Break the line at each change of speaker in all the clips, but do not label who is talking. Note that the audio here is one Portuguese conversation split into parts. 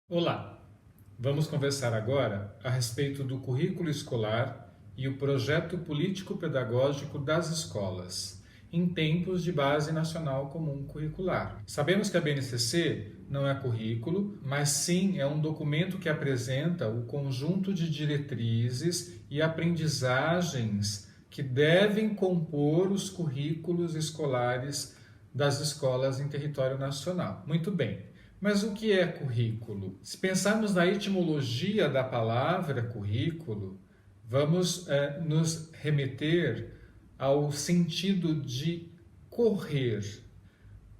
Olá, vamos conversar agora a respeito do currículo escolar e o projeto político-pedagógico das escolas em tempos de Base Nacional Comum Curricular. Sabemos que a BNCC não é currículo, mas sim é um documento que apresenta o conjunto de diretrizes e aprendizagens que devem compor os currículos escolares das escolas em território nacional. Muito bem. Mas o que é currículo? Se pensarmos na etimologia da palavra currículo, vamos nos remeter ao sentido de correr,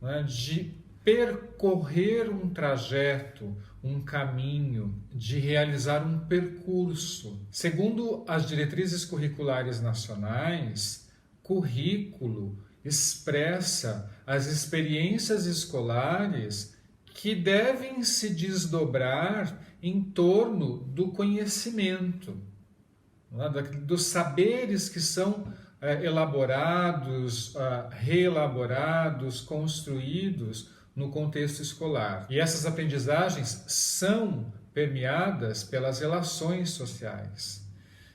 né? De percorrer um trajeto, um caminho, de realizar um percurso. Segundo as diretrizes curriculares nacionais, currículo expressa as experiências escolares que devem se desdobrar em torno do conhecimento, dos saberes que são elaborados, reelaborados, construídos no contexto escolar. E essas aprendizagens são permeadas pelas relações sociais.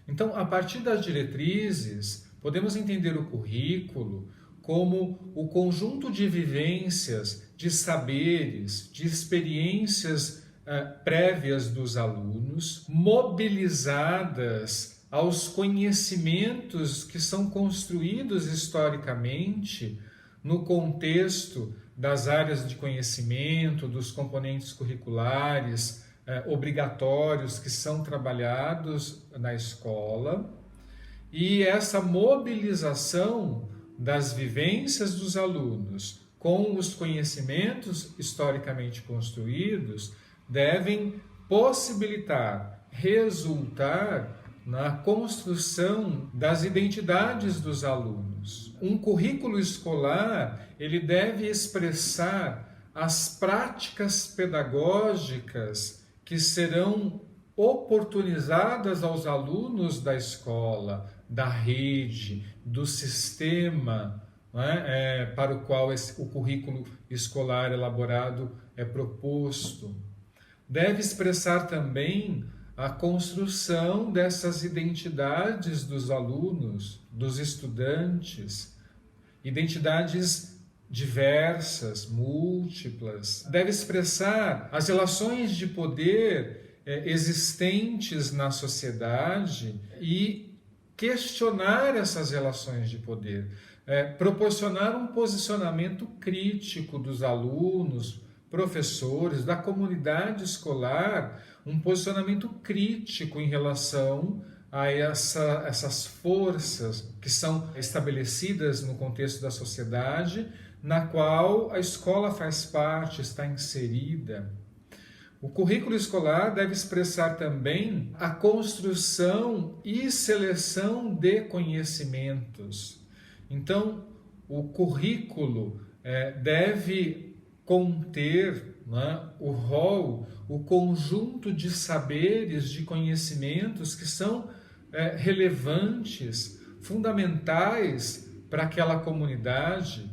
Então, a partir das diretrizes, podemos entender o currículo como o conjunto de vivências, de saberes, de experiências prévias dos alunos, mobilizadas aos conhecimentos que são construídos historicamente no contexto das áreas de conhecimento, dos componentes curriculares obrigatórios que são trabalhados na escola, e essa mobilização das vivências dos alunos com os conhecimentos historicamente construídos devem possibilitar, resultar na construção das identidades dos alunos. Um currículo escolar, ele deve expressar as práticas pedagógicas que serão oportunizadas aos alunos da escola, da rede, do sistema, para o qual o currículo escolar elaborado é proposto. Deve expressar também a construção dessas identidades dos alunos, dos estudantes, identidades diversas, múltiplas. Deve expressar as relações de poder existentes na sociedade e questionar essas relações de poder, proporcionar um posicionamento crítico dos alunos, professores, da comunidade escolar, um posicionamento crítico em relação a essas forças que são estabelecidas no contexto da sociedade, na qual a escola faz parte, está inserida. O currículo escolar deve expressar também a construção e seleção de conhecimentos. Então, o currículo deve conter o rol, o conjunto de saberes, de conhecimentos que são relevantes, fundamentais para aquela comunidade,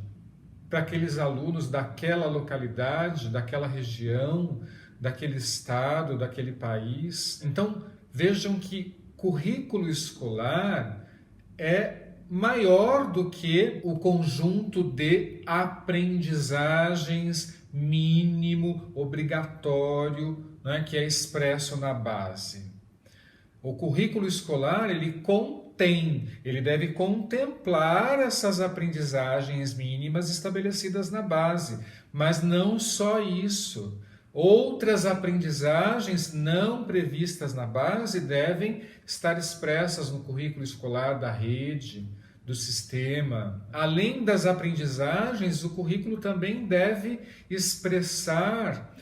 para aqueles alunos daquela localidade, daquela região, daquele estado, daquele país. Então, vejam que currículo escolar é maior do que o conjunto de aprendizagens mínimo, obrigatório, que é expresso na base. O currículo escolar, ele deve contemplar essas aprendizagens mínimas estabelecidas na base, mas não só isso. Outras aprendizagens não previstas na base devem estar expressas no currículo escolar da rede, do sistema. Além das aprendizagens, o currículo também deve expressar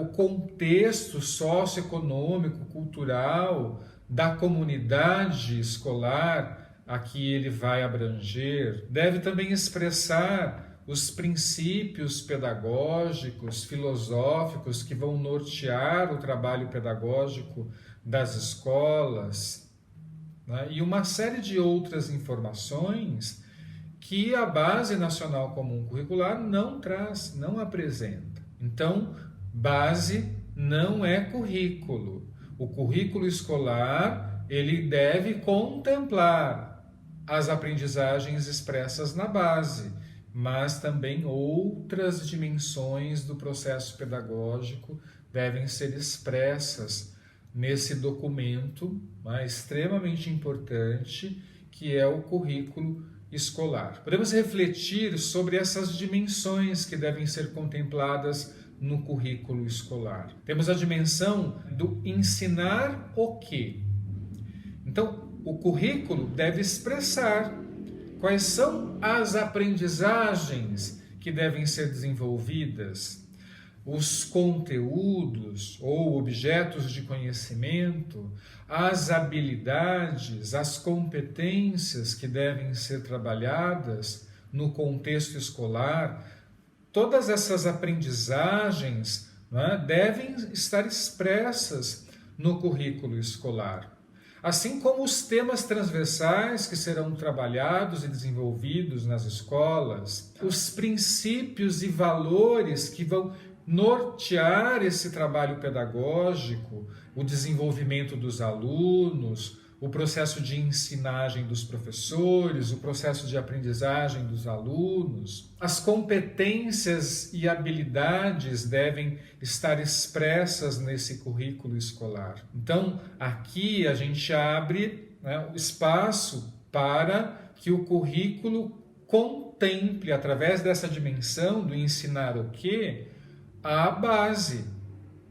o contexto socioeconômico, cultural da comunidade escolar a que ele vai abranger. Deve também expressar os princípios pedagógicos, filosóficos que vão nortear o trabalho pedagógico das escolas, e uma série de outras informações que a Base Nacional Comum Curricular não traz, não apresenta. Então, base não é currículo. O currículo escolar, ele deve contemplar as aprendizagens expressas na base, mas também outras dimensões do processo pedagógico devem ser expressas nesse documento, né, extremamente importante, que é o currículo escolar. Podemos refletir sobre essas dimensões que devem ser contempladas no currículo escolar. Temos a dimensão do ensinar o quê? Então, o currículo deve expressar quais são as aprendizagens que devem ser desenvolvidas, os conteúdos ou objetos de conhecimento, as habilidades, as competências que devem ser trabalhadas no contexto escolar. Todas essas aprendizagens, né, devem estar expressas no currículo escolar. Assim como os temas transversais que serão trabalhados e desenvolvidos nas escolas, os princípios e valores que vão nortear esse trabalho pedagógico, o desenvolvimento dos alunos, o processo de ensinagem dos professores, o processo de aprendizagem dos alunos. As competências e habilidades devem estar expressas nesse currículo escolar. Então, aqui a gente abre, né, o espaço para que o currículo contemple, através dessa dimensão do ensinar o quê, a base.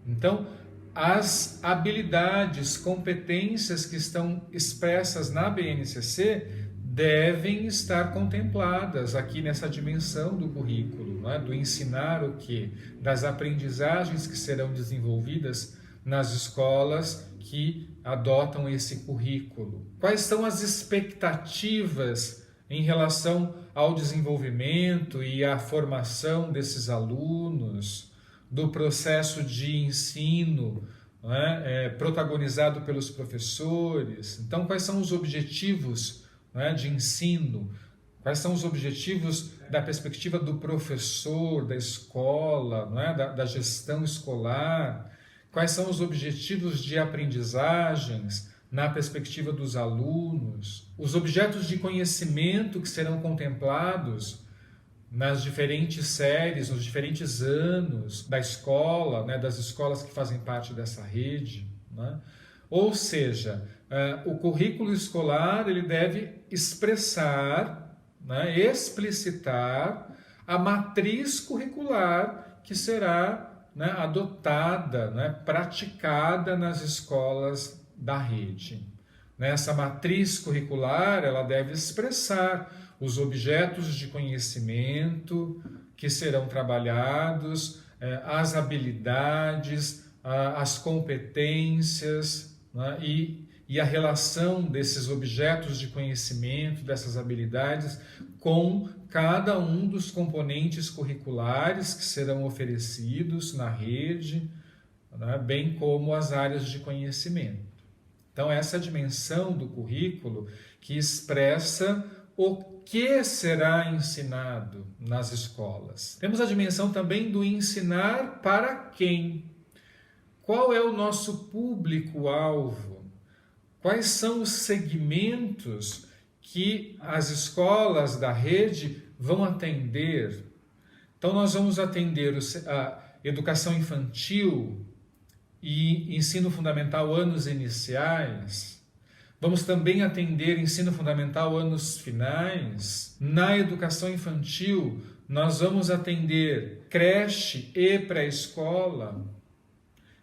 Então, as habilidades, competências que estão expressas na BNCC devem estar contempladas aqui nessa dimensão do currículo, né? Do ensinar o quê? Das aprendizagens que serão desenvolvidas nas escolas que adotam esse currículo. Quais são as expectativas em relação ao desenvolvimento e à formação desses alunos, do processo de ensino, né, protagonizado pelos professores? Então, quais são os objetivos, né, de ensino? Quais são os objetivos da perspectiva do professor, da escola, né, da gestão escolar? Quais são os objetivos de aprendizagens na perspectiva dos alunos? Os objetos de conhecimento que serão contemplados nas diferentes séries, nos diferentes anos da escola, né, das escolas que fazem parte dessa rede, né? Ou seja, o currículo escolar ele deve expressar, né, explicitar a matriz curricular que será, né, adotada, né, praticada nas escolas da rede. Nessa matriz curricular, ela deve expressar os objetos de conhecimento que serão trabalhados, as habilidades, as competências, né, e a relação desses objetos de conhecimento, dessas habilidades, com cada um dos componentes curriculares que serão oferecidos na rede, né, bem como as áreas de conhecimento. Então, essa é a dimensão do currículo que expressa o que será ensinado nas escolas. Temos a dimensão também do ensinar para quem. Qual é o nosso público-alvo? Quais são os segmentos que as escolas da rede vão atender? Então, nós vamos atender a educação infantil e ensino fundamental anos iniciais. Vamos também atender ensino fundamental anos finais. Na educação infantil, nós vamos atender creche e pré-escola.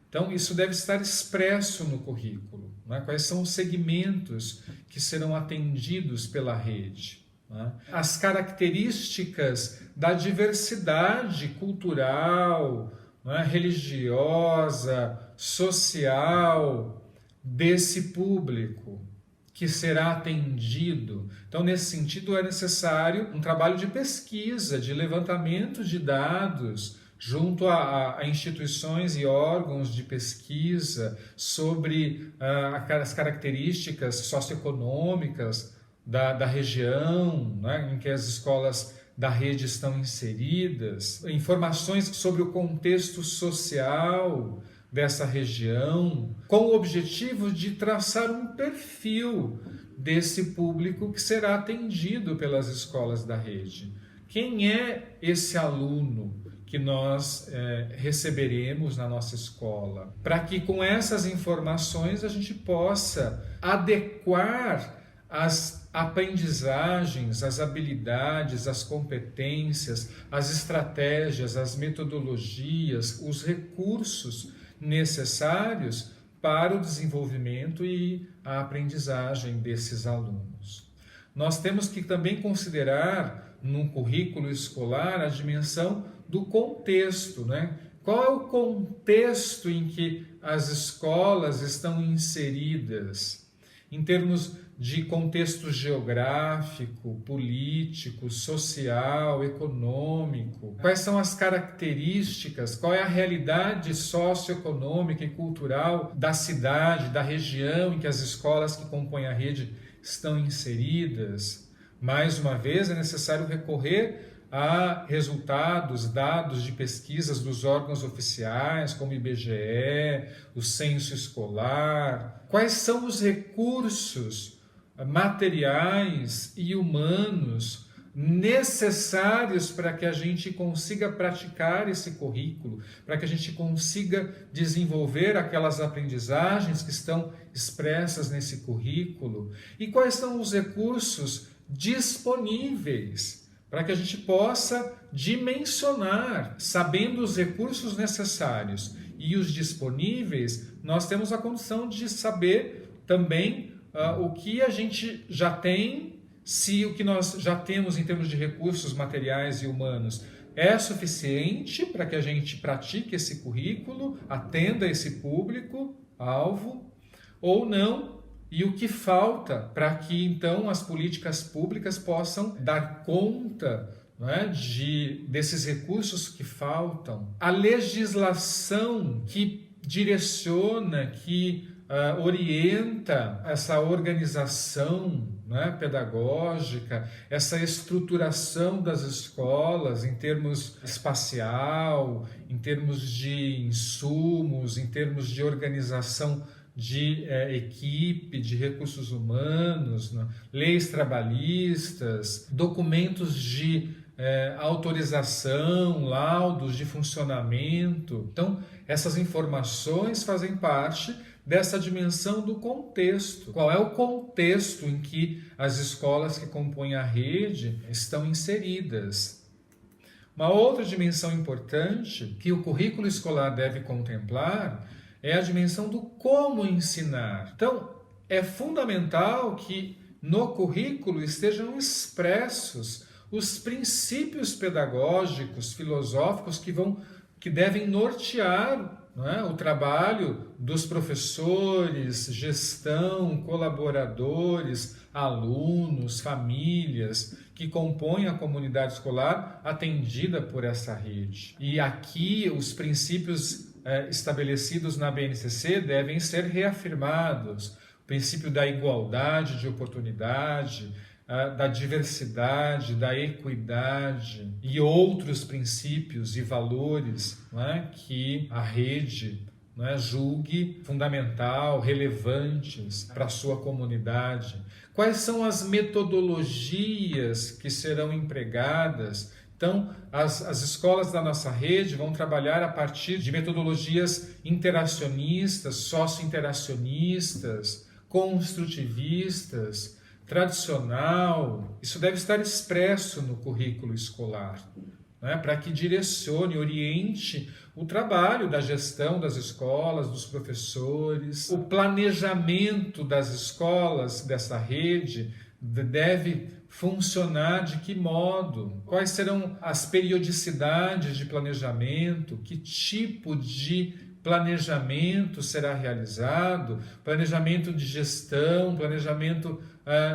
Então, isso deve estar expresso no currículo, né? Quais são os segmentos que serão atendidos pela rede, né? As características da diversidade cultural, né, religiosa, social desse público que será atendido. Então, nesse sentido, é necessário um trabalho de pesquisa, de levantamento de dados junto a instituições e órgãos de pesquisa sobre as características socioeconômicas da região, né, em que as escolas da rede estão inseridas, informações sobre o contexto social dessa região, com o objetivo de traçar um perfil desse público que será atendido pelas escolas da rede. Quem é esse aluno que nós receberemos na nossa escola? Para que com essas informações a gente possa adequar as aprendizagens, as habilidades, as competências, as estratégias, as metodologias, os recursos necessários para o desenvolvimento e a aprendizagem desses alunos. Nós temos que também considerar num currículo escolar a dimensão do contexto, né? Qual é o contexto em que as escolas estão inseridas, em termos de contexto geográfico, político, social, econômico? Quais são as características, qual é a realidade socioeconômica e cultural da cidade, da região em que as escolas que compõem a rede estão inseridas? Mais uma vez, é necessário recorrer a resultados, dados de pesquisas dos órgãos oficiais, como o IBGE, o Censo Escolar. Quais são os recursos materiais e humanos necessários para que a gente consiga praticar esse currículo, para que a gente consiga desenvolver aquelas aprendizagens que estão expressas nesse currículo? E quais são os recursos disponíveis para que a gente possa dimensionar, sabendo os recursos necessários e os disponíveis, nós temos a condição de saber também o que a gente já tem, se o que nós já temos em termos de recursos materiais e humanos é suficiente para que a gente pratique esse currículo, atenda esse público-alvo, ou não, e o que falta para que então as políticas públicas possam dar conta, não é, desses recursos que faltam. A legislação que direciona, que orienta essa organização, né, pedagógica, essa estruturação das escolas em termos espacial, em termos de insumos, em termos de organização de equipe, de recursos humanos, né, leis trabalhistas, documentos de autorização, laudos de funcionamento. Então, essas informações fazem parte dessa dimensão do contexto. Qual é o contexto em que as escolas que compõem a rede estão inseridas? Uma outra dimensão importante que o currículo escolar deve contemplar é a dimensão do como ensinar. Então, é fundamental que no currículo estejam expressos os princípios pedagógicos, filosóficos que devem nortear, não é, o trabalho dos professores, gestão, colaboradores, alunos, famílias que compõem a comunidade escolar atendida por essa rede. E aqui os princípios estabelecidos na BNCC devem ser reafirmados. O princípio da igualdade de oportunidade, da diversidade, da equidade e outros princípios e valores, não é, que a rede, não é, julgue fundamental, relevantes para a sua comunidade. Quais são as metodologias que serão empregadas? Então, as escolas da nossa rede vão trabalhar a partir de metodologias interacionistas, socio-interacionistas, construtivistas, tradicional. Isso deve estar expresso no currículo escolar, né, para que direcione, oriente o trabalho da gestão das escolas, dos professores. O planejamento das escolas dessa rede deve funcionar de que modo? Quais serão as periodicidades de planejamento? Que tipo de planejamento será realizado? Planejamento de gestão, planejamento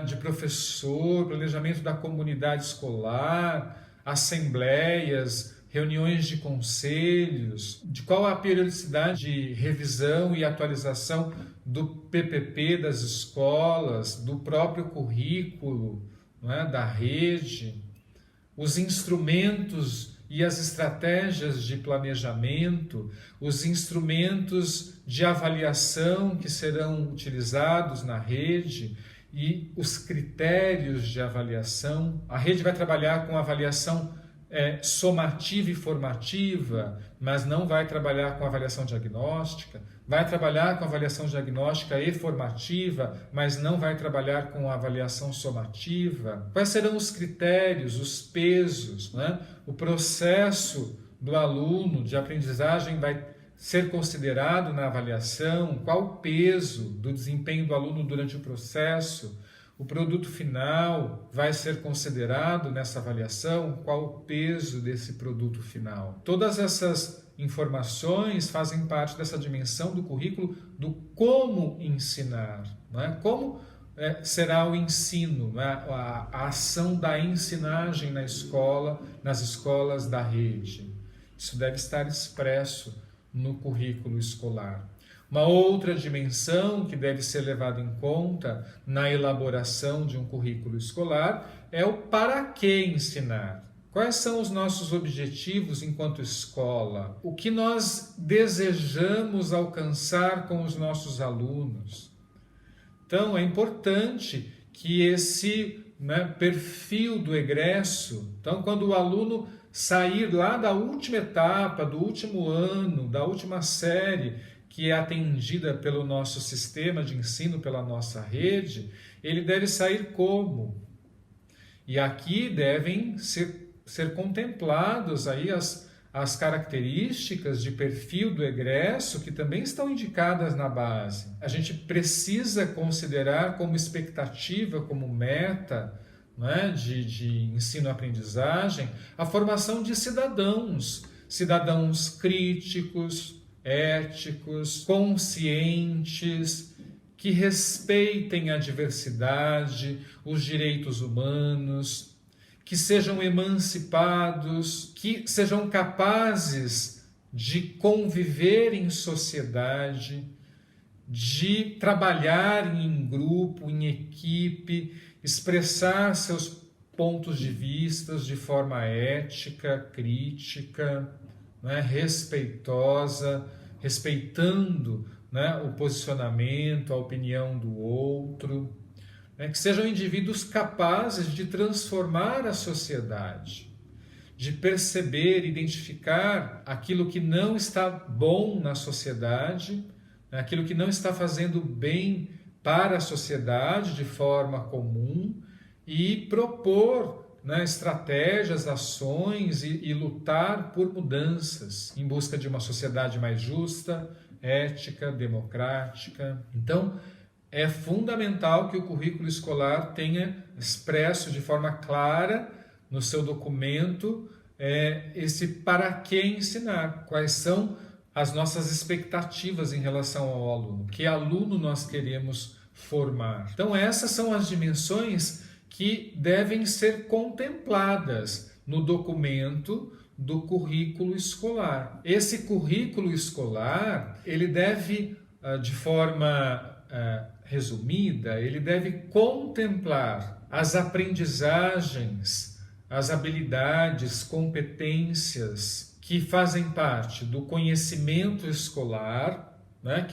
de professor, planejamento da comunidade escolar, assembleias, reuniões de conselhos, de qual a periodicidade de revisão e atualização do PPP das escolas, do próprio currículo, não é, da rede, os instrumentos e as estratégias de planejamento, os instrumentos de avaliação que serão utilizados na rede e os critérios de avaliação. A rede vai trabalhar com avaliação somativa e formativa, mas não vai trabalhar com avaliação diagnóstica. Vai trabalhar com avaliação diagnóstica e formativa, mas não vai trabalhar com avaliação somativa. Quais serão os critérios, os pesos, né? O processo do aluno de aprendizagem vai ser considerado na avaliação, qual o peso do desempenho do aluno durante o processo. O produto final vai ser considerado nessa avaliação, qual o peso desse produto final. Todas essas informações fazem parte dessa dimensão do currículo do como ensinar, né? Como será o ensino, né? A ação da ensinagem na escola, nas escolas da rede. Isso deve estar expresso no currículo escolar. Uma outra dimensão que deve ser levada em conta na elaboração de um currículo escolar é o para que ensinar. Quais são os nossos objetivos enquanto escola? O que nós desejamos alcançar com os nossos alunos? Então, é importante que esse perfil do egresso, então, quando o aluno sair lá da última etapa, do último ano, da última série, que é atendida pelo nosso sistema de ensino, pela nossa rede, ele deve sair como? E aqui devem ser contemplados aí as características de perfil do egresso que também estão indicadas na base. A gente precisa considerar como expectativa, como meta, de ensino-aprendizagem, a formação de cidadãos críticos, éticos, conscientes, que respeitem a diversidade, os direitos humanos, que sejam emancipados, que sejam capazes de conviver em sociedade, de trabalhar em grupo, em equipe, expressar seus pontos de vista de forma ética, crítica, respeitosa, respeitando o posicionamento, a opinião do outro, que sejam indivíduos capazes de transformar a sociedade, de perceber, identificar aquilo que não está bom na sociedade, aquilo que não está fazendo bem para a sociedade de forma comum e propor estratégias, ações e lutar por mudanças em busca de uma sociedade mais justa, ética, democrática. Então, é fundamental que o currículo escolar tenha expresso de forma clara no seu documento esse para que ensinar, quais são as nossas expectativas em relação ao aluno, que aluno nós queremos formar. Então essas são as dimensões que devem ser contempladas no documento do currículo escolar. Esse currículo escolar, ele deve, de forma resumida, ele deve contemplar as aprendizagens, as habilidades, competências que fazem parte do conhecimento escolar,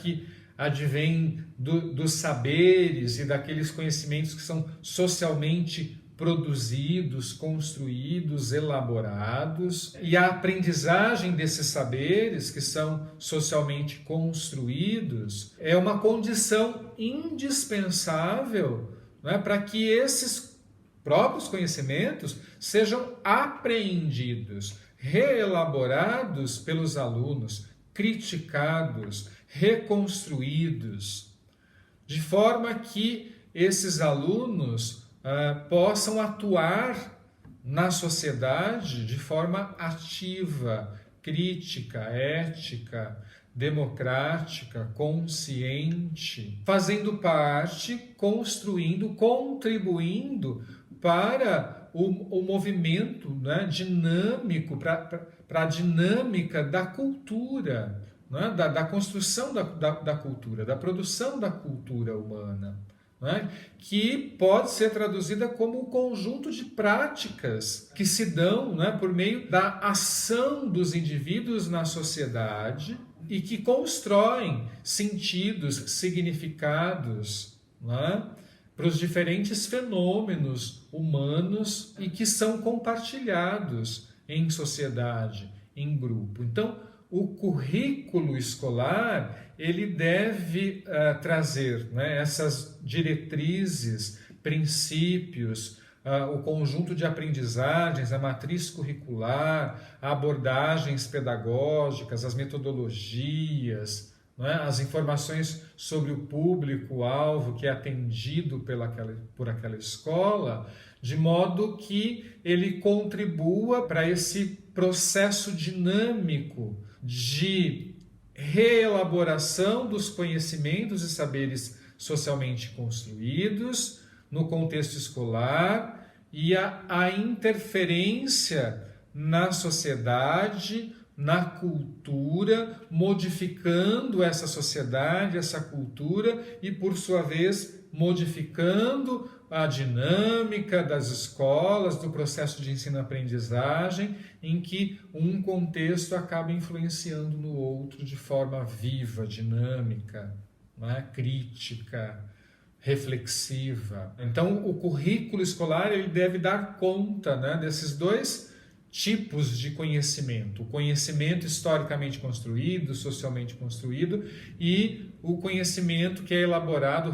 que advém dos saberes e daqueles conhecimentos que são socialmente produzidos, construídos, elaborados, e a aprendizagem desses saberes que são socialmente construídos é uma condição indispensável para que esses próprios conhecimentos sejam apreendidos, reelaborados pelos alunos, criticados, reconstruídos, de forma que esses alunos possam atuar na sociedade de forma ativa, crítica, ética, democrática, consciente, fazendo parte, construindo, contribuindo para o movimento dinâmico, para a dinâmica da cultura, da construção da cultura, da produção da cultura humana. né, que pode ser traduzida como o conjunto de práticas que se dão, né, por meio da ação dos indivíduos na sociedade e que constroem sentidos, significados, né, para os diferentes fenômenos humanos e que são compartilhados em sociedade, em grupo. Então, o currículo escolar ele deve trazer, né, essas diretrizes, princípios, o conjunto de aprendizagens, a matriz curricular, abordagens pedagógicas, as metodologias, né, as informações sobre o público-alvo que é atendido por aquela escola, de modo que ele contribua para esse processo dinâmico de reelaboração dos conhecimentos e saberes socialmente construídos no contexto escolar e a interferência na sociedade, na cultura, modificando essa sociedade, essa cultura e, por sua vez, modificando a dinâmica das escolas, do processo de ensino-aprendizagem, em que um contexto acaba influenciando no outro de forma viva, dinâmica, né, crítica, reflexiva. Então, o currículo escolar ele deve dar conta, né, desses dois tipos de conhecimento: o conhecimento historicamente construído, socialmente construído, e o conhecimento que é reelaborado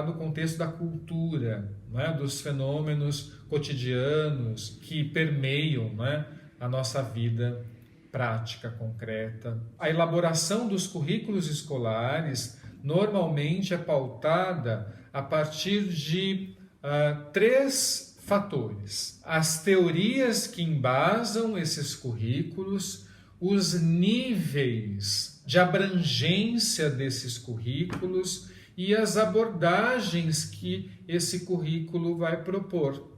no contexto da cultura, né, dos fenômenos cotidianos que permeiam, né, a nossa vida prática, concreta. A elaboração dos currículos escolares normalmente é pautada a partir de três fatores: as teorias que embasam esses currículos, os níveis de abrangência desses currículos e as abordagens que esse currículo vai propor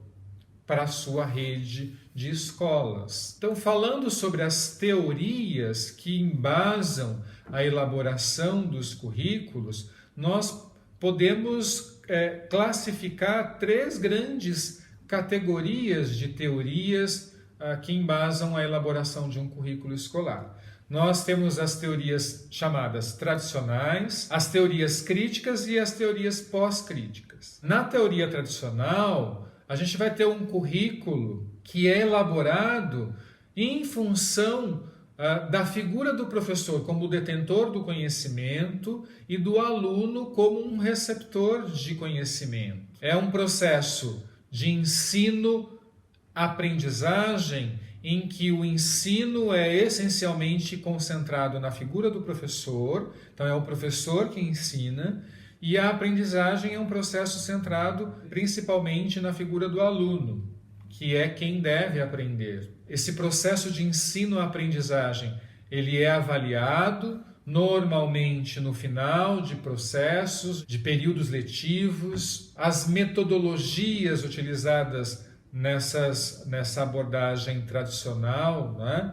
para a sua rede de escolas. Então, falando sobre as teorias que embasam a elaboração dos currículos, nós podemos classificar três grandes categorias de teorias que embasam a elaboração de um currículo escolar. Nós temos as teorias chamadas tradicionais, as teorias críticas e as teorias pós-críticas. Na teoria tradicional, a gente vai ter um currículo que é elaborado em função da figura do professor como detentor do conhecimento e do aluno como um receptor de conhecimento. É um processo de ensino-aprendizagem em que o ensino é essencialmente concentrado na figura do professor, então é o professor que ensina, e a aprendizagem é um processo centrado principalmente na figura do aluno, que é quem deve aprender. Esse processo de ensino-aprendizagem, ele é avaliado normalmente no final de processos, de períodos letivos. As metodologias utilizadas nessa abordagem tradicional, né,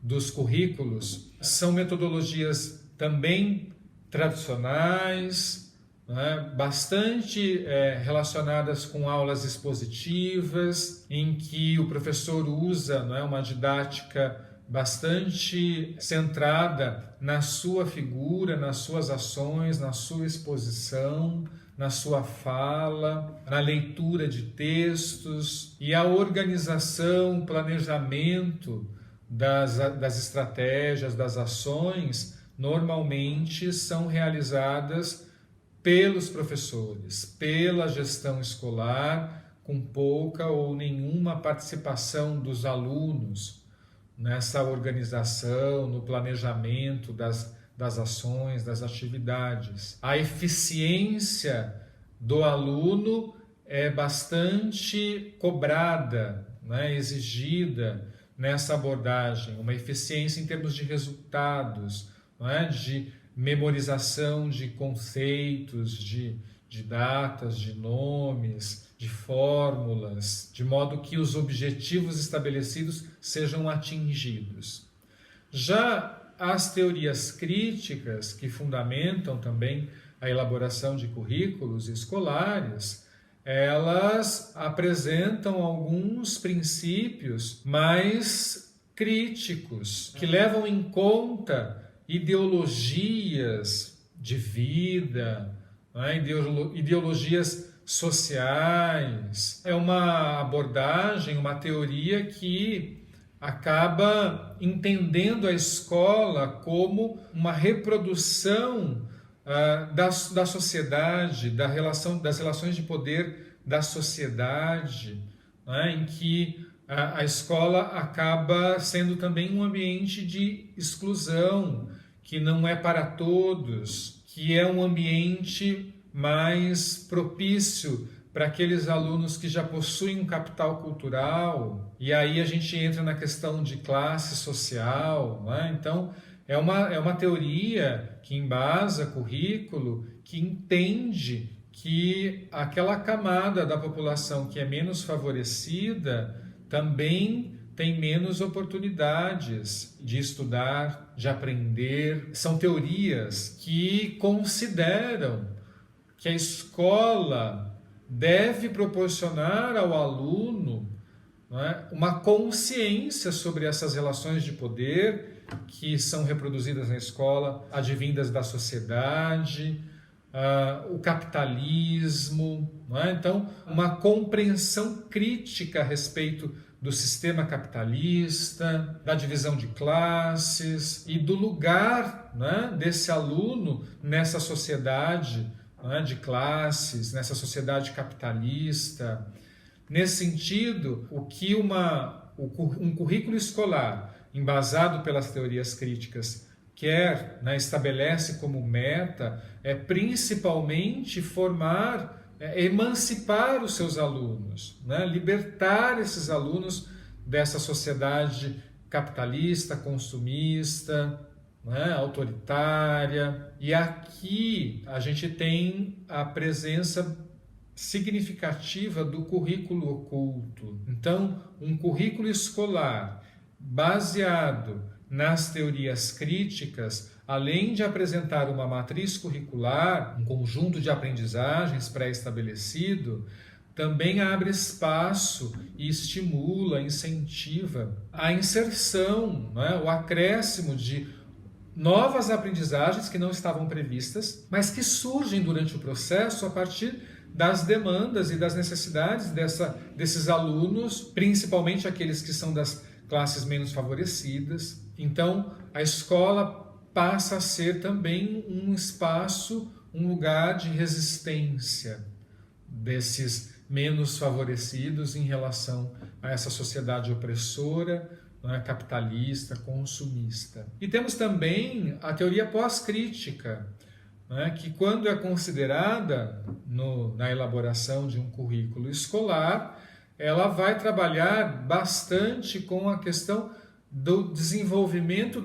dos currículos, são metodologias também tradicionais, né, bastante relacionadas com aulas expositivas, em que o professor usa, né, uma didática bastante centrada na sua figura, nas suas ações, na sua exposição, na sua fala, na leitura de textos, e a organização, o planejamento das estratégias, das ações, normalmente são realizadas pelos professores, pela gestão escolar, com pouca ou nenhuma participação dos alunos nessa organização, no planejamento das ações, das atividades. A eficiência do aluno é bastante cobrada, né, exigida nessa abordagem, uma eficiência em termos de resultados, né, de memorização de conceitos, de datas, de nomes, de fórmulas, de modo que os objetivos estabelecidos sejam atingidos. Já as teorias críticas, que fundamentam também a elaboração de currículos escolares, elas apresentam alguns princípios mais críticos, que levam em conta ideologias de vida, né? Ideologias sociais. É uma abordagem, uma teoria que acaba entendendo a escola como uma reprodução da sociedade, das relações de poder da sociedade, né? Em que a escola acaba sendo também um ambiente de exclusão, que não é para todos, que é um ambiente mais propício para aqueles alunos que já possuem um capital cultural, e aí a gente entra na questão de classe social, né? Então, é uma teoria que embasa currículo, que entende que aquela camada da população que é menos favorecida também tem menos oportunidades de estudar, de aprender. São teorias que consideram que a escola deve proporcionar ao aluno, né, uma consciência sobre essas relações de poder que são reproduzidas na escola, advindas da sociedade, o capitalismo, né? Então, uma compreensão crítica a respeito do sistema capitalista, da divisão de classes e do lugar, né, desse aluno nessa sociedade, né, de classes, nessa sociedade capitalista. Nesse sentido, o que um currículo escolar embasado pelas teorias críticas quer, né, estabelece como meta é principalmente emancipar os seus alunos, né, libertar esses alunos dessa sociedade capitalista, consumista, né, autoritária. E aqui a gente tem a presença significativa do currículo oculto. Então, um currículo escolar baseado nas teorias críticas, além de apresentar uma matriz curricular, um conjunto de aprendizagens pré-estabelecido, também abre espaço e estimula, incentiva a inserção, né, o acréscimo de novas aprendizagens que não estavam previstas, mas que surgem durante o processo a partir das demandas e das necessidades desses alunos, principalmente aqueles que são das classes menos favorecidas. Então, a escola passa a ser também um espaço, um lugar de resistência desses menos favorecidos em relação a essa sociedade opressora, né, capitalista, consumista. E temos também a teoria pós-crítica, né, que quando é considerada na elaboração de um currículo escolar, ela vai trabalhar bastante com a questão do desenvolvimento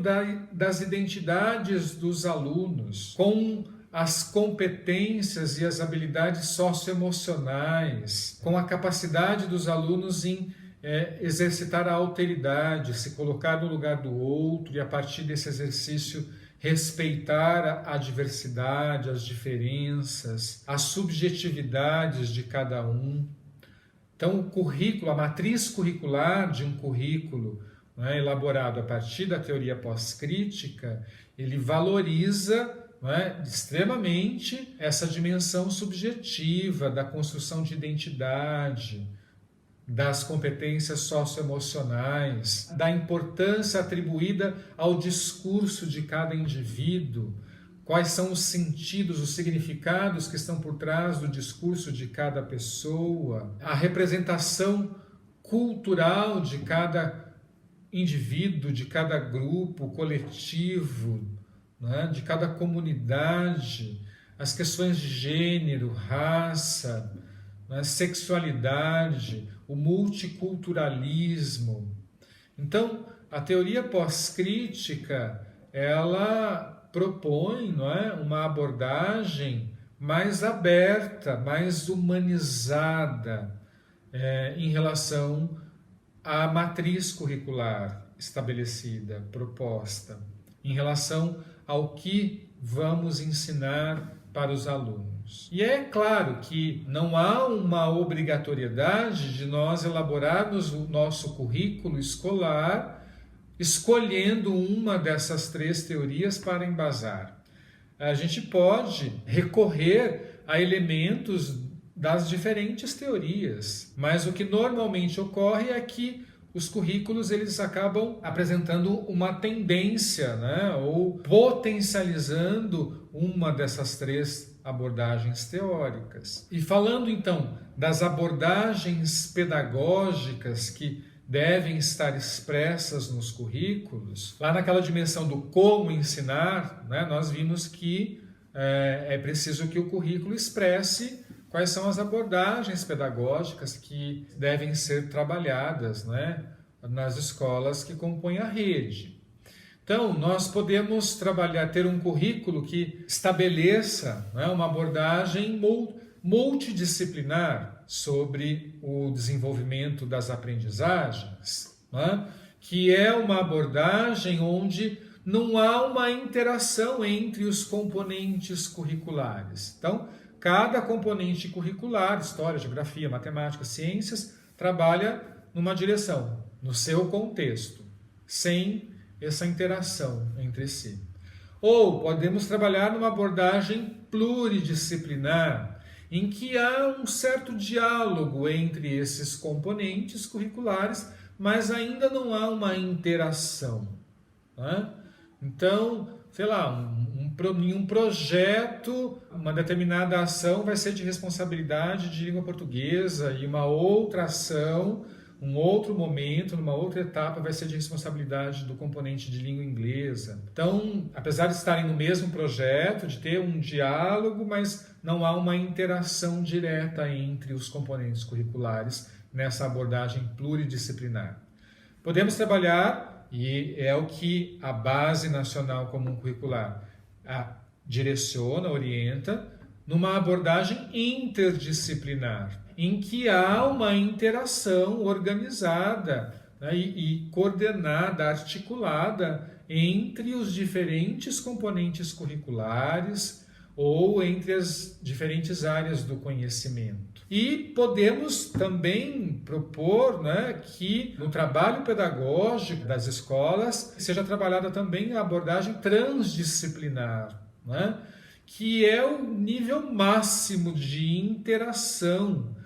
das identidades dos alunos, com as competências e as habilidades socioemocionais, com a capacidade dos alunos em exercitar a alteridade, se colocar no lugar do outro e, a partir desse exercício, respeitar a diversidade, as diferenças, as subjetividades de cada um. Então, o currículo, a matriz curricular de um currículo, né, elaborado a partir da teoria pós-crítica, ele valoriza, né, extremamente essa dimensão subjetiva da construção de identidade, das competências socioemocionais, da importância atribuída ao discurso de cada indivíduo, quais são os sentidos, os significados que estão por trás do discurso de cada pessoa, a representação cultural de cada indivíduo, de cada grupo coletivo, né, de cada comunidade, as questões de gênero, raça, né, sexualidade, o multiculturalismo. Então, a teoria pós-crítica, ela propõe, não é, uma abordagem mais aberta, mais humanizada em relação à matriz curricular estabelecida, proposta, em relação ao que vamos ensinar para os alunos. E é claro que não há uma obrigatoriedade de nós elaborarmos o nosso currículo escolar escolhendo uma dessas 3 teorias para embasar. A gente pode recorrer a elementos das diferentes teorias, mas o que normalmente ocorre é que os currículos eles acabam apresentando uma tendência, né, ou potencializando uma dessas 3 abordagens teóricas. E falando então das abordagens pedagógicas que devem estar expressas nos currículos, lá naquela dimensão do como ensinar, né, nós vimos que é preciso que o currículo expresse quais são as abordagens pedagógicas que devem ser trabalhadas, né, nas escolas que compõem a rede. Então, nós podemos ter um currículo que estabeleça, né, uma abordagem multidisciplinar sobre o desenvolvimento das aprendizagens, né, que é uma abordagem onde não há uma interação entre os componentes curriculares. Então, cada componente curricular, história, geografia, matemática, ciências, trabalha numa direção, no seu contexto, sem essa interação entre si. Ou podemos trabalhar numa abordagem pluridisciplinar, em que há um certo diálogo entre esses componentes curriculares, mas ainda não há uma interação, né? Então, sei lá, em um projeto, uma determinada ação vai ser de responsabilidade de língua portuguesa e uma outra ação, um outro momento, numa outra etapa, vai ser de responsabilidade do componente de língua inglesa. Então, apesar de estarem no mesmo projeto, de ter um diálogo, mas não há uma interação direta entre os componentes curriculares nessa abordagem pluridisciplinar. Podemos trabalhar, e é o que a Base Nacional Comum Curricular direciona, orienta, numa abordagem interdisciplinar, em que há uma interação organizada, né, e coordenada, articulada entre os diferentes componentes curriculares ou entre as diferentes áreas do conhecimento. E podemos também propor, né, que no trabalho pedagógico das escolas seja trabalhada também a abordagem transdisciplinar, né, que é o nível máximo de interação,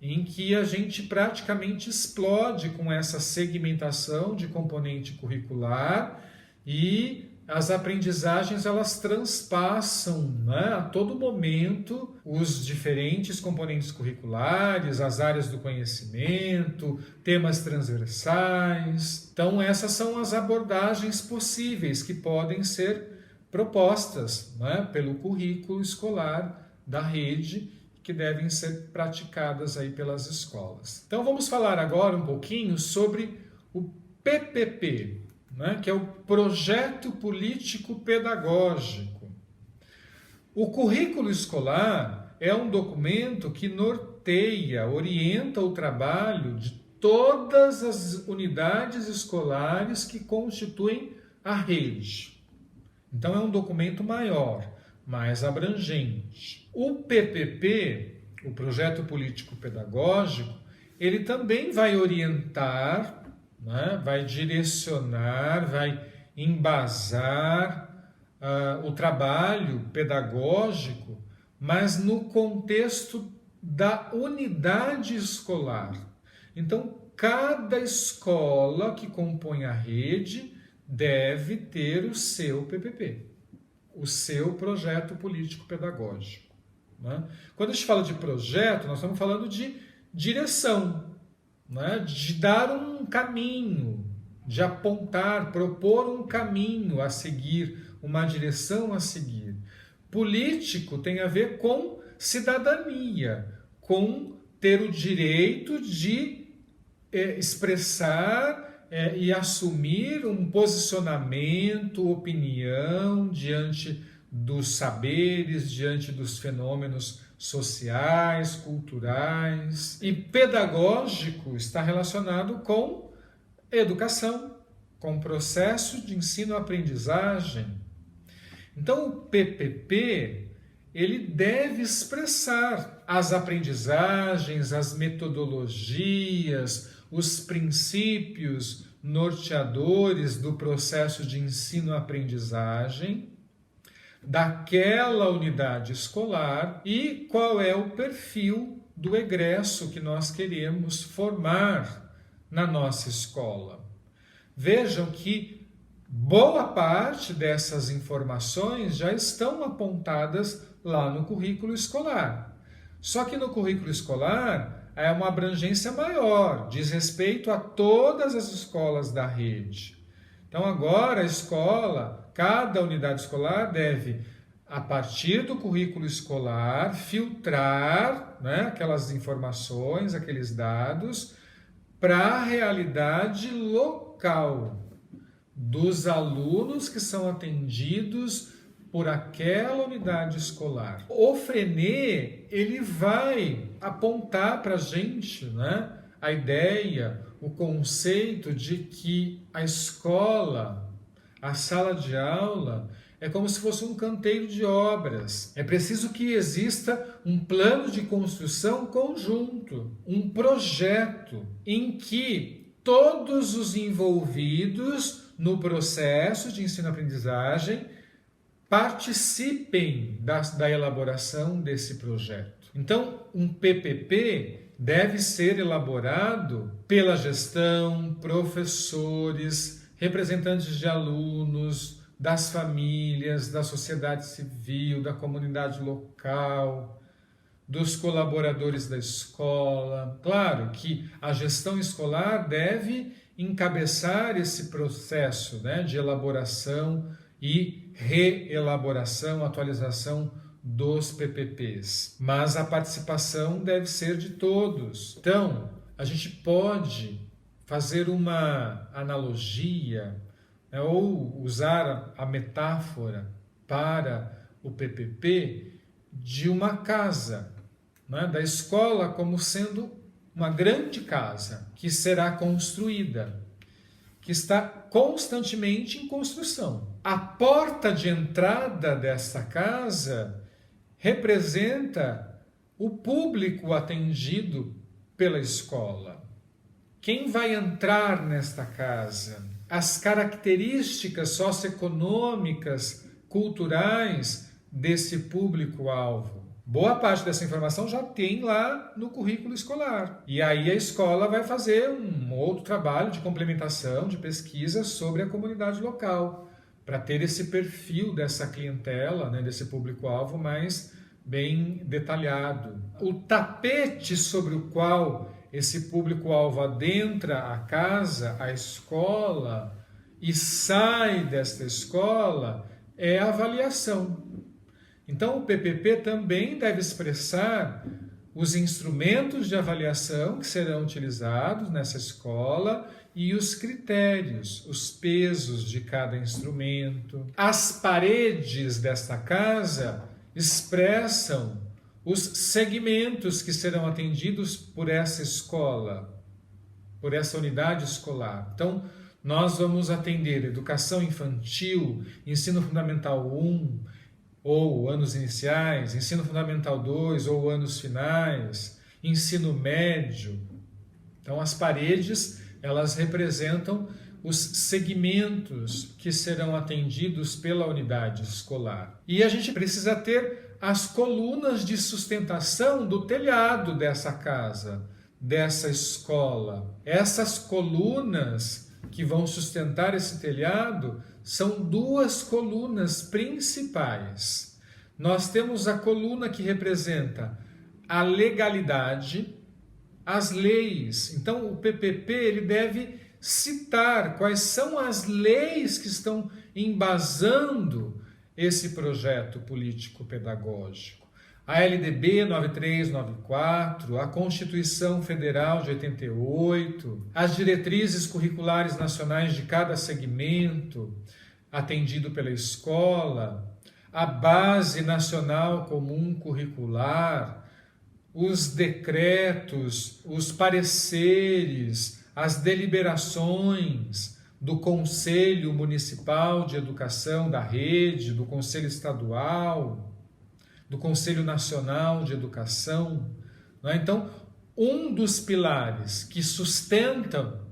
em que a gente praticamente explode com essa segmentação de componente curricular e as aprendizagens elas transpassam, né, a todo momento os diferentes componentes curriculares, as áreas do conhecimento, temas transversais. Então essas são as abordagens possíveis que podem ser propostas, né, pelo currículo escolar da rede, que devem ser praticadas aí pelas escolas. Então vamos falar agora um pouquinho sobre o PPP, né, que é o Projeto Político Pedagógico. O currículo escolar é um documento que norteia, orienta o trabalho de todas as unidades escolares que constituem a rede. Então é um documento maior, mais abrangente. O PPP, o Projeto Político Pedagógico, ele também vai orientar, né, vai direcionar, vai embasar o trabalho pedagógico, mas no contexto da unidade escolar. Então, cada escola que compõe a rede deve ter o seu PPP, o seu projeto político pedagógico, né? Quando a gente fala de projeto, nós estamos falando de direção, né? De dar um caminho, de apontar, propor um caminho a seguir, uma direção a seguir. Político tem a ver com cidadania, com ter o direito de expressar e assumir um posicionamento, opinião diante dos saberes, diante dos fenômenos sociais, culturais. E pedagógico está relacionado com educação, com processo de ensino-aprendizagem. Então o PPP, ele deve expressar as aprendizagens, as metodologias, os princípios norteadores do processo de ensino-aprendizagem daquela unidade escolar e qual é o perfil do egresso que nós queremos formar na nossa escola. Vejam que boa parte dessas informações já estão apontadas lá no currículo escolar. Só que no currículo escolar é uma abrangência maior, diz respeito a todas as escolas da rede. Então agora a escola, cada unidade escolar deve, a partir do currículo escolar, filtrar, né, aquelas informações, aqueles dados, para a realidade local dos alunos que são atendidos por aquela unidade escolar. O Freinet, ele vai apontar para a gente, né, a ideia, o conceito de que a escola, a sala de aula, é como se fosse um canteiro de obras. É preciso que exista um plano de construção conjunto, um projeto em que todos os envolvidos no processo de ensino-aprendizagem participem da elaboração desse projeto. Então, um PPP deve ser elaborado pela gestão, professores, representantes de alunos, das famílias, da sociedade civil, da comunidade local, dos colaboradores da escola. Claro que a gestão escolar deve encabeçar esse processo, né, de elaboração e reelaboração, atualização dos PPPs. Mas a participação deve ser de todos. Então, a gente pode fazer uma analogia, né, ou usar a metáfora para o PPP de uma casa, né, da escola como sendo uma grande casa que será construída, que está constantemente em construção. A porta de entrada dessa casa representa o público atendido pela escola. Quem vai entrar nesta casa? As características socioeconômicas, culturais desse público-alvo. Boa parte dessa informação já tem lá no currículo escolar. E aí a escola vai fazer um outro trabalho de complementação, de pesquisa sobre a comunidade local, para ter esse perfil dessa clientela, né, desse público-alvo mais bem detalhado. O tapete sobre o qual esse público-alvo adentra a casa, a escola, e sai desta escola é a avaliação. Então, o PPP também deve expressar os instrumentos de avaliação que serão utilizados nessa escola e os critérios, os pesos de cada instrumento. As paredes desta casa expressam os segmentos que serão atendidos por essa escola, por essa unidade escolar. Então, nós vamos atender educação infantil, ensino fundamental 1, ou anos iniciais, ensino fundamental 2 ou anos finais, ensino médio. Então, as paredes, elas representam os segmentos que serão atendidos pela unidade escolar. E a gente precisa ter as colunas de sustentação do telhado dessa casa, dessa escola. Essas colunas que vão sustentar esse telhado são duas colunas principais. Nós temos a coluna que representa a legalidade, as leis. Então, o PPP ele deve citar quais são as leis que estão embasando esse projeto político-pedagógico. A LDB 9394, a Constituição Federal de 88, as diretrizes curriculares nacionais de cada segmento atendido pela escola, a Base Nacional Comum Curricular, os decretos, os pareceres, as deliberações do Conselho Municipal de Educação da Rede, do Conselho Estadual, do Conselho Nacional de Educação. Não é? Então, um dos pilares que sustentam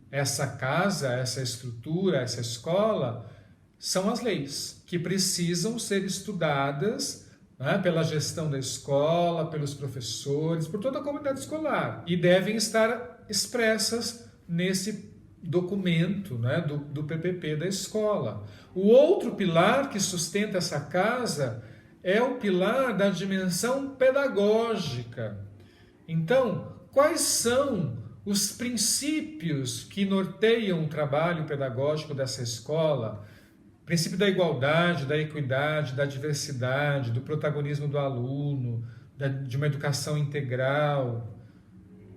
essa casa, essa estrutura, essa escola, são as leis, que precisam ser estudadas, né, pela gestão da escola, pelos professores, por toda a comunidade escolar, e devem estar expressas nesse documento, né, do PPP da escola. O outro pilar que sustenta essa casa é o pilar da dimensão pedagógica. Então, quais são os princípios que norteiam o trabalho pedagógico dessa escola? O princípio da igualdade, da equidade, da diversidade, do protagonismo do aluno, de uma educação integral,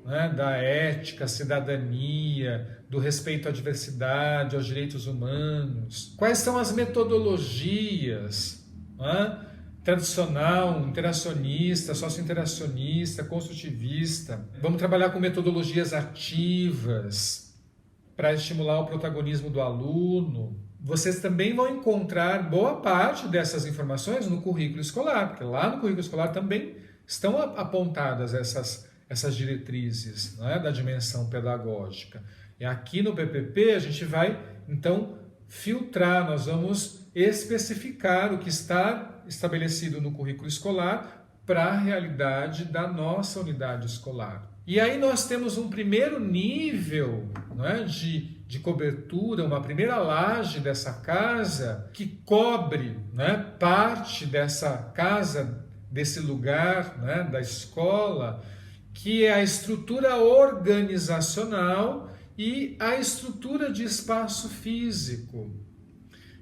né, da ética, cidadania, do respeito à diversidade, aos direitos humanos. Quais são as metodologias, né, tradicional, interacionista, socio-interacionista, construtivista? Vamos trabalhar com metodologias ativas para estimular o protagonismo do aluno. Vocês também vão encontrar boa parte dessas informações no currículo escolar, porque lá no currículo escolar também estão apontadas essas diretrizes, né, da dimensão pedagógica. E aqui no PPP a gente vai, então, filtrar, nós vamos especificar o que está estabelecido no currículo escolar para a realidade da nossa unidade escolar. E aí nós temos um primeiro nível, né, de cobertura, uma primeira laje dessa casa que cobre, né, parte dessa casa, desse lugar, né, da escola, que é a estrutura organizacional e a estrutura de espaço físico.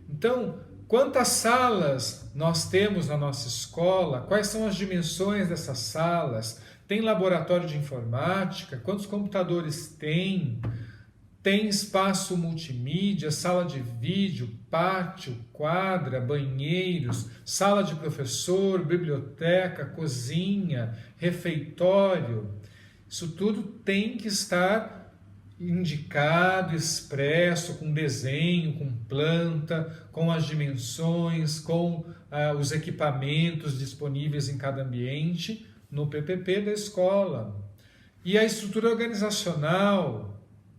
Então, quantas salas nós temos na nossa escola? Quais são as dimensões dessas salas? Tem laboratório de informática? Quantos computadores tem? Tem espaço multimídia, sala de vídeo, pátio, quadra, banheiros, sala de professor, biblioteca, cozinha, refeitório. Isso tudo tem que estar indicado, expresso, com desenho, com planta, com as dimensões, com os equipamentos disponíveis em cada ambiente no PPP da escola. E a estrutura organizacional.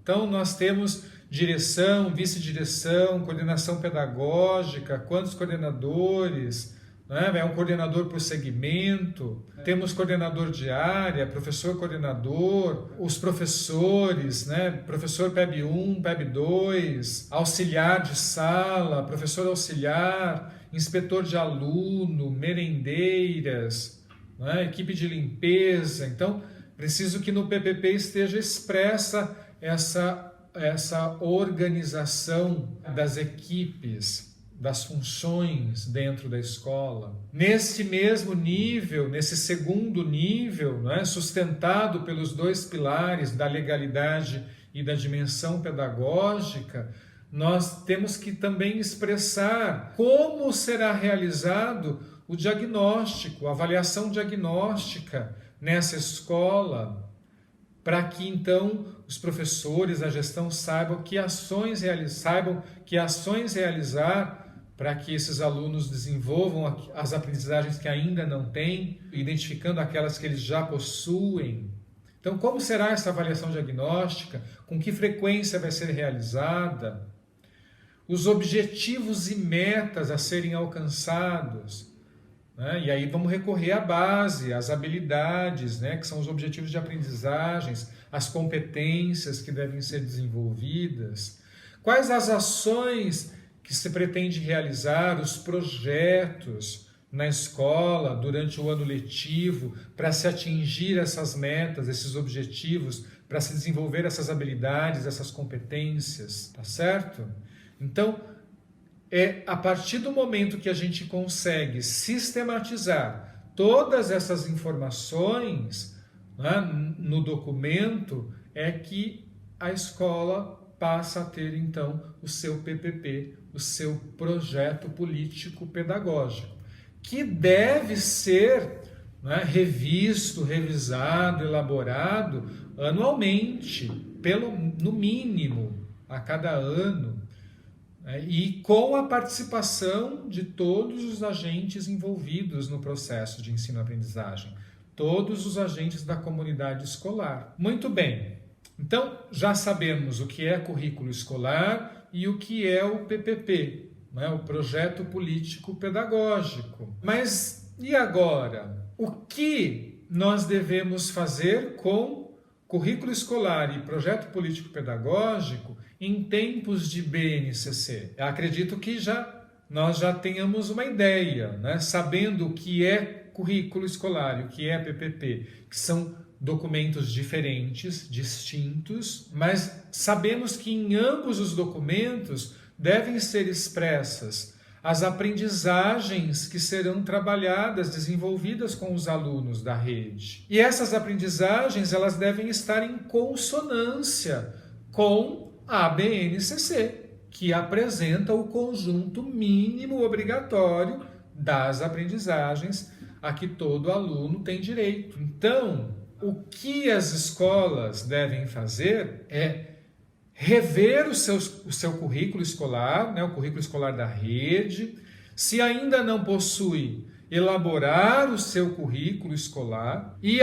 Então, nós temos direção, vice-direção, coordenação pedagógica, quantos coordenadores, né? É um coordenador por segmento, temos coordenador de área, professor coordenador, os professores, né? Professor PEB 1, PEB 2, auxiliar de sala, professor auxiliar, inspetor de aluno, merendeiras, né? Equipe de limpeza. Então, preciso que no PPP esteja expressa essa organização das equipes, das funções dentro da escola. Nesse mesmo nível, nesse segundo nível, né, sustentado pelos dois pilares da legalidade e da dimensão pedagógica, nós temos que também expressar como será realizado o diagnóstico, a avaliação diagnóstica nessa escola, para que então os professores, a gestão saibam que ações realizar para que esses alunos desenvolvam as aprendizagens que ainda não têm, identificando aquelas que eles já possuem. Então, como será essa avaliação diagnóstica? Com que frequência vai ser realizada? Os objetivos e metas a serem alcançados. Né? E aí vamos recorrer à base, às habilidades, né? Que são os objetivos de aprendizagens, as competências que devem ser desenvolvidas. Quais as ações que se pretende realizar, os projetos na escola durante o ano letivo para se atingir essas metas, esses objetivos, para se desenvolver essas habilidades, essas competências, tá certo? Então, é a partir do momento que a gente consegue sistematizar todas essas informações, né, no documento, é que a escola passa a ter, então, o seu PPP, o seu projeto político pedagógico, que deve ser, né, revisto, revisado, elaborado anualmente, no mínimo, a cada ano, né, e com a participação de todos os agentes envolvidos no processo de ensino-aprendizagem, todos os agentes da comunidade escolar. Muito bem, então já sabemos o que é currículo escolar e o que é o PPP, né, o Projeto Político Pedagógico. Mas e agora? O que nós devemos fazer com currículo escolar e projeto político pedagógico em tempos de BNCC? Eu acredito que nós já tenhamos uma ideia, né? Sabendo o que é currículo escolar e o que é PPP, que são documentos diferentes, distintos, mas sabemos que em ambos os documentos devem ser expressas as aprendizagens que serão trabalhadas, desenvolvidas com os alunos da rede. E essas aprendizagens, elas devem estar em consonância com a BNCC, que apresenta o conjunto mínimo obrigatório das aprendizagens a que todo aluno tem direito. Então, o que as escolas devem fazer é rever o seu currículo escolar, né, o currículo escolar da rede. Se ainda não possui, elaborar o seu currículo escolar, e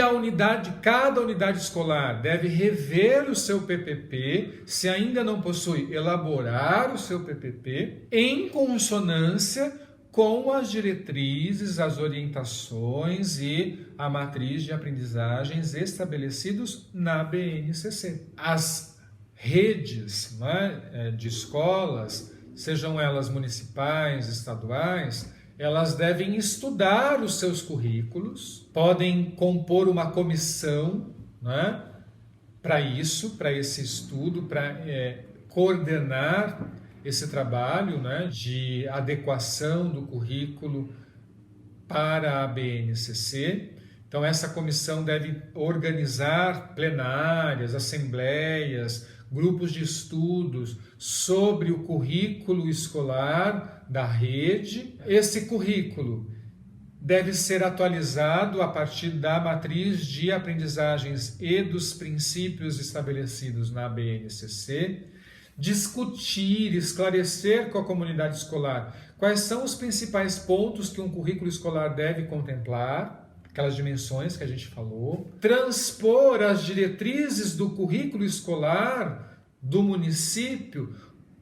cada unidade escolar deve rever o seu PPP, se ainda não possui, elaborar o seu PPP em consonância com as diretrizes, as orientações e a matriz de aprendizagens estabelecidos na BNCC. As redes, né, de escolas, sejam elas municipais, estaduais, elas devem estudar os seus currículos, podem compor uma comissão, né, para esse estudo, para coordenar esse trabalho, né, de adequação do currículo para a BNCC. Então, essa comissão deve organizar plenárias, assembleias, grupos de estudos sobre o currículo escolar da rede. Esse currículo deve ser atualizado a partir da matriz de aprendizagens e dos princípios estabelecidos na BNCC. Discutir, esclarecer com a comunidade escolar quais são os principais pontos que um currículo escolar deve contemplar, aquelas dimensões que a gente falou, transpor as diretrizes do currículo escolar do município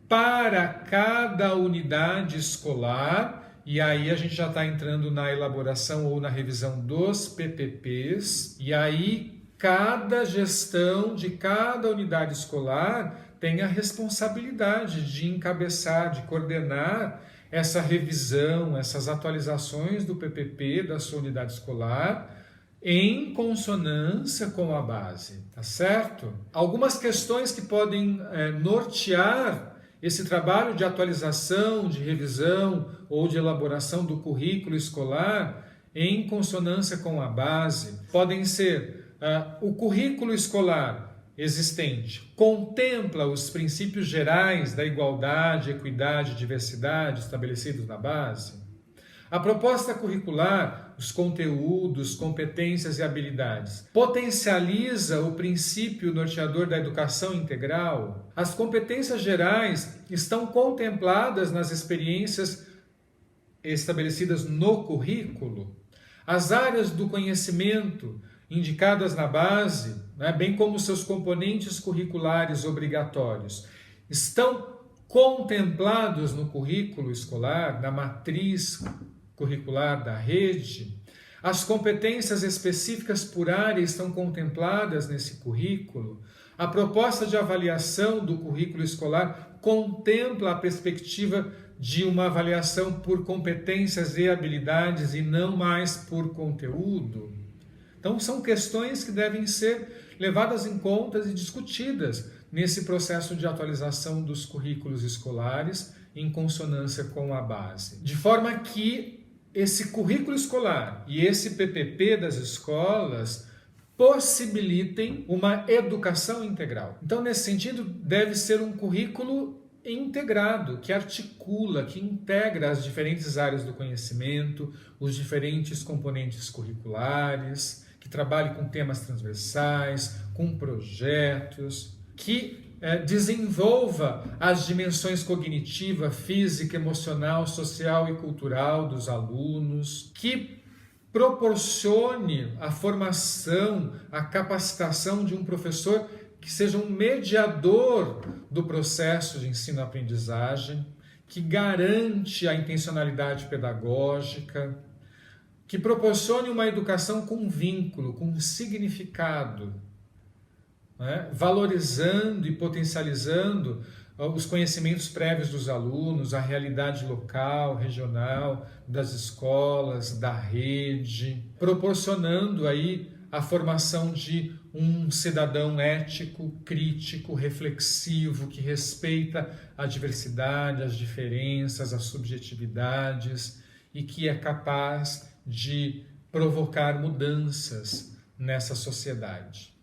para cada unidade escolar, e aí a gente já está entrando na elaboração ou na revisão dos PPPs, e aí cada gestão de cada unidade escolar tem a responsabilidade de encabeçar, de coordenar essa revisão, essas atualizações do PPP da sua unidade escolar em consonância com a base, tá certo? Algumas questões que podem nortear esse trabalho de atualização, de revisão ou de elaboração do currículo escolar em consonância com a base podem ser o currículo escolar existente contempla os princípios gerais da igualdade, equidade e diversidade estabelecidos na base? A proposta curricular, os conteúdos, competências e habilidades, potencializa o princípio norteador da educação integral? As competências gerais estão contempladas nas experiências estabelecidas no currículo? As áreas do conhecimento indicadas na base, né, bem como seus componentes curriculares obrigatórios, estão contemplados no currículo escolar, na matriz curricular da rede? As competências específicas por área estão contempladas nesse currículo? A proposta de avaliação do currículo escolar contempla a perspectiva de uma avaliação por competências e habilidades e não mais por conteúdo? Então, são questões que devem ser levadas em conta e discutidas nesse processo de atualização dos currículos escolares em consonância com a base. De forma que esse currículo escolar e esse PPP das escolas possibilitem uma educação integral. Então, nesse sentido, deve ser um currículo integrado, que articula, que integra as diferentes áreas do conhecimento, os diferentes componentes curriculares, que trabalhe com temas transversais, com projetos, que desenvolva as dimensões cognitiva, física, emocional, social e cultural dos alunos, que proporcione a formação, a capacitação de um professor que seja um mediador do processo de ensino-aprendizagem, que garante a intencionalidade pedagógica, que proporcione uma educação com vínculo, com significado, né? Valorizando e potencializando os conhecimentos prévios dos alunos, a realidade local, regional, das escolas, da rede, proporcionando aí a formação de um cidadão ético, crítico, reflexivo, que respeita a diversidade, as diferenças, as subjetividades e que é capaz de provocar mudanças nessa sociedade.